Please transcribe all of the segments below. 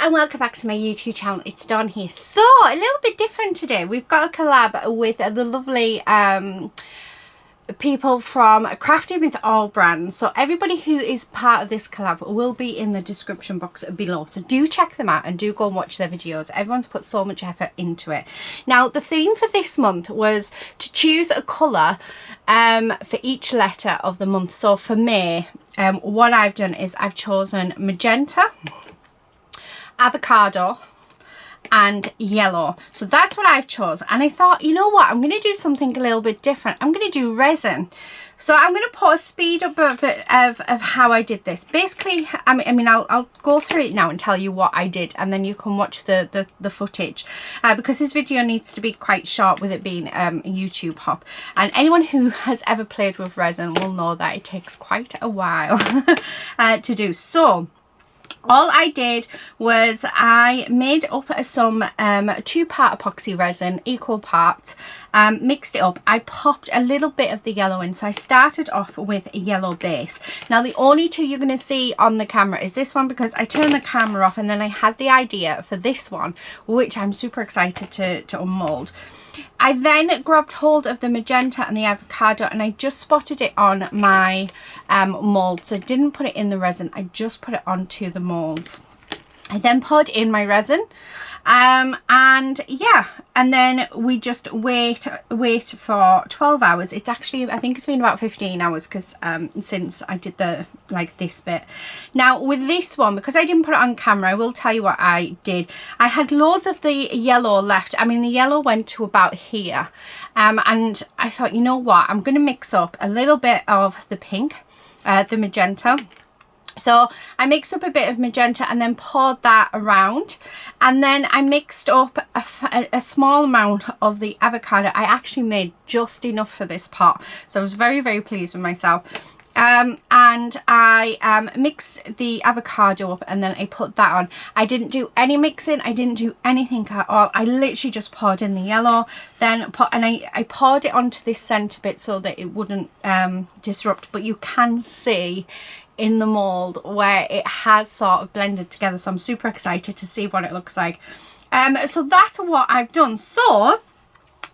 and welcome back to my YouTube channel. It's Dawn here. So a little bit different today. We've got a collab with the lovely people from Crafting with All Brands. So everybody who is part of this collab will be in the description box below, so do check them out and do go and watch their videos. Everyone's put so much effort into it. Now the theme for this month was to choose a colour for each letter of the month. So for May, what I've done is I've chosen magenta, avocado and yellow. So that's what I've chosen, and I thought, you know what, I'm going to do something a little bit different. I'm going to do resin. So I'm going to put a speed up of how I did this. Basically, I mean I'll go through it now and tell you what I did, and then you can watch the footage, because this video needs to be quite short with it being a YouTube hop, and anyone who has ever played with resin will know that it takes quite a while to do. So all I did was I made up some 2-part epoxy resin, equal parts, mixed it up. I popped a little bit of the yellow in, so I started off with a yellow base. Now the only two you're going to see on the camera is this one, because I turned the camera off, and then I had the idea for this one, which I'm super excited to unmold. I then grabbed hold of the magenta and the avocado, and I just spotted it on my mould. So I didn't put it in the resin, I just put it onto the molds. I then poured in my resin, and yeah, and then we just wait for 12 hours. It's actually, I think it's been about 15 hours, because since I did this bit. Now with this one, because I didn't put it on camera, I will tell you what I did. I had loads of the yellow left. I mean, the yellow went to about here, and I thought, you know what, I'm going to mix up a little bit of the pink, the magenta. So I mixed up a bit of magenta and then poured that around, and then I mixed up a small amount of the avocado. I actually made just enough for this pot, so I was very, very pleased with myself. And I mixed the avocado up, and then I put that on. I didn't do any mixing, I didn't do anything at all. I literally just poured in the yellow, then I poured it onto this centre bit so that it wouldn't disrupt, but you can see in the mold where it has sort of blended together, so I'm super excited to see what it looks like. So that's what I've done. So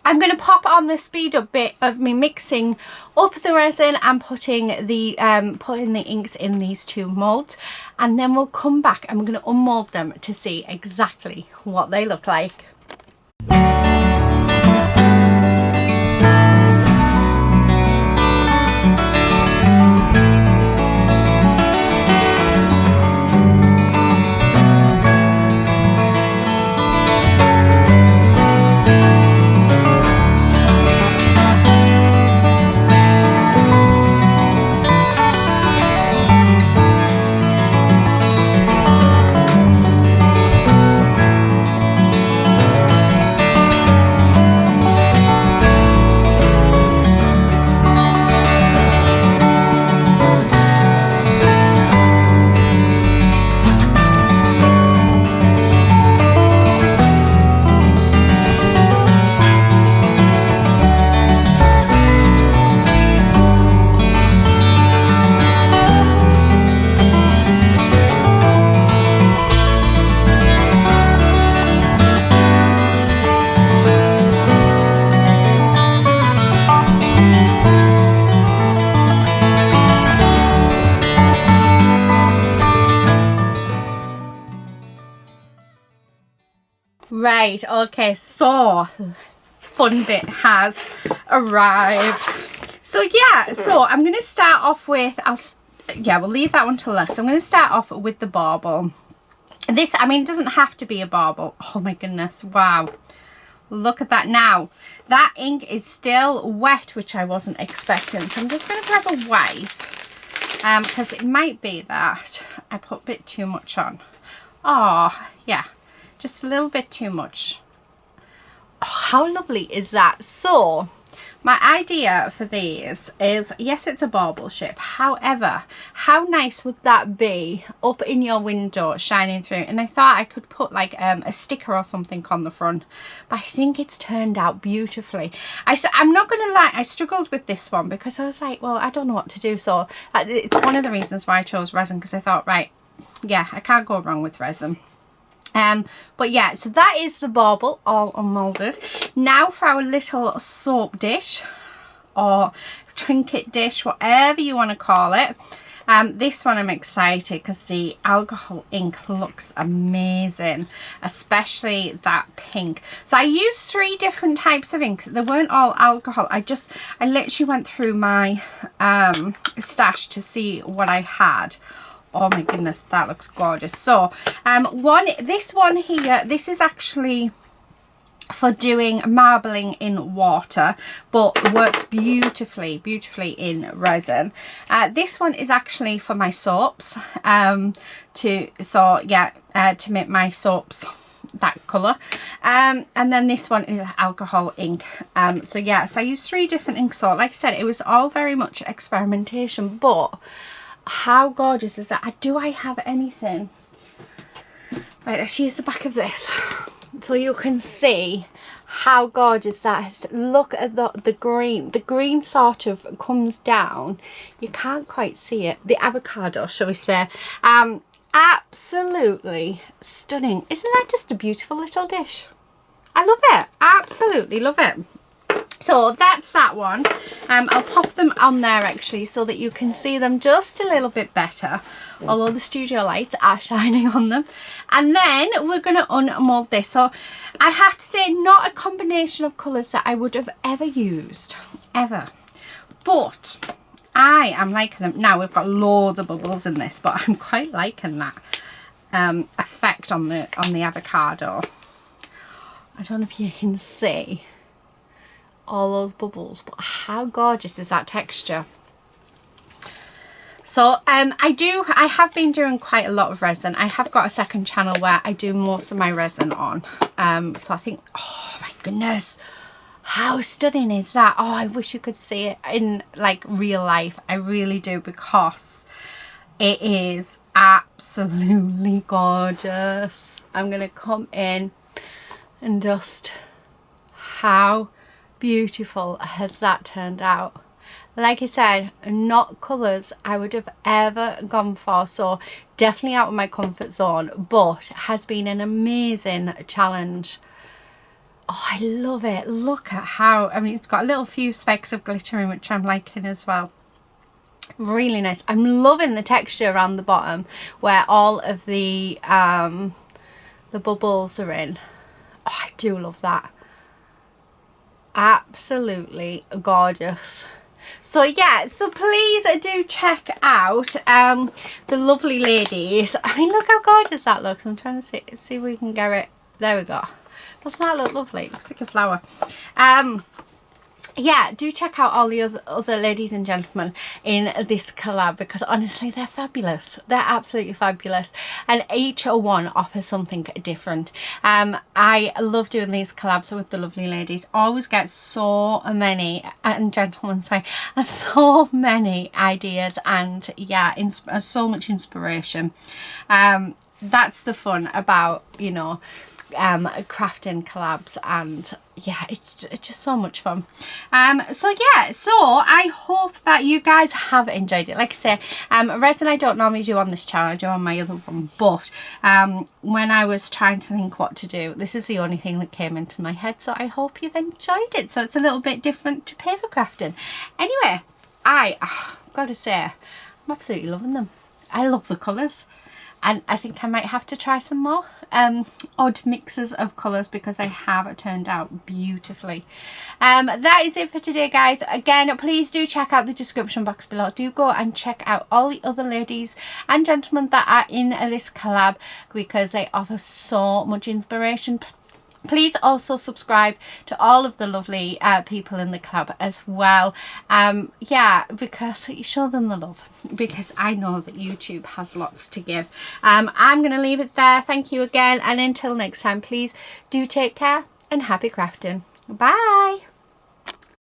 I'm going to pop on the speed up bit of me mixing up the resin and putting the inks in these 2 molds, and then we'll come back and we're going to unmold them to see exactly what they look like. Right, okay, so fun bit has arrived. So yeah, so I'm going to start off with, we'll leave that one till last. So I'm going to start off with the bauble. This, I mean, it doesn't have to be a bauble. Oh my goodness, wow. Look at that now. That ink is still wet, which I wasn't expecting. So I'm just going to grab a wipe, because it might be that I put a bit too much on. Oh, yeah. Just a little bit too much. Oh, how lovely is that? So my idea for these is, yes, it's a bauble shape, however, how nice would that be up in your window shining through? And I thought I could put like a sticker or something on the front, but I think it's turned out beautifully. I'm not gonna lie, I struggled with this one because I was like, well, I don't know what to do. So it's one of the reasons why I chose resin, because I thought, right, yeah, I can't go wrong with resin. But yeah, so that is the bauble all unmolded. Now for our little soap dish or trinket dish, whatever you want to call it. This one I'm excited because the alcohol ink looks amazing, especially that pink. So I used 3 different types of inks. They weren't all alcohol. I literally went through my stash to see what I had. Oh my goodness, that looks gorgeous. So this one here, this is actually for doing marbling in water, but works beautifully in resin. This one is actually for my soaps, to make my soaps that colour, and then this one is alcohol ink. So yeah, so I used 3 different inks. So like I said, it was all very much experimentation, but how gorgeous is that? Do I have anything? Right, let's use the back of this so you can see how gorgeous that is. Look at the green. The green sort of comes down. You can't quite see it. The avocado, shall we say. Absolutely stunning. Isn't that just a beautiful little dish? I love it. Absolutely love it. So that's that one. I'll pop them on there actually so that you can see them just a little bit better, although the studio lights are shining on them. And then we're going to unmold this. So I have to say, not a combination of colours that I would have ever used, ever. But I am liking them. Now we've got loads of bubbles in this, but I'm quite liking that effect on the avocado. I don't know if you can see all those bubbles, but how gorgeous is that texture? So I have been doing quite a lot of resin. I have got a second channel where I do most of my resin on, so I think, oh my goodness, how stunning is that? Oh, I wish you could see it in like real life. I really do, because it is absolutely gorgeous. I'm gonna come in and just, how beautiful has that turned out? Like I said, not colours I would have ever gone for, so definitely out of my comfort zone, but has been an amazing challenge. Oh, I love it. Look at how, I mean, it's got a little few specks of glitter in, which I'm liking as well. Really nice. I'm loving the texture around the bottom where all of the bubbles are in. Oh, I do love that. Absolutely gorgeous. So yeah, so please do check out the lovely ladies. I mean, look how gorgeous that looks. I'm trying to see if we can get it. There we go. Doesn't that look lovely? It looks like a flower. Yeah, do check out all the other ladies and gentlemen in this collab, because honestly they're fabulous. They're absolutely fabulous, and each one offers something different. I love doing these collabs with the lovely ladies. I always get so many, and gentlemen, sorry, so many ideas, and yeah, so much inspiration. That's the fun about, you know, crafting collabs, and yeah, it's just so much fun. So yeah, so I hope that you guys have enjoyed it. Like I say, resin I don't normally do on this channel, I do on my other one, but when I was trying to think what to do, this is the only thing that came into my head, so I hope you've enjoyed it. So it's a little bit different to paper crafting. Anyway, I've got to say, I'm absolutely loving them. I love the colours, and I think I might have to try some more odd mixes of colours, because they have turned out beautifully. That is it for today, guys. Again, please do check out the description box below. Do go and check out all the other ladies and gentlemen that are in this collab, because they offer so much inspiration. Please also subscribe to all of the lovely people in the club as well. Yeah, because show them the love, because I know that YouTube has lots to give. I'm going to leave it there. Thank you again, and until next time, please do take care and happy crafting. Bye.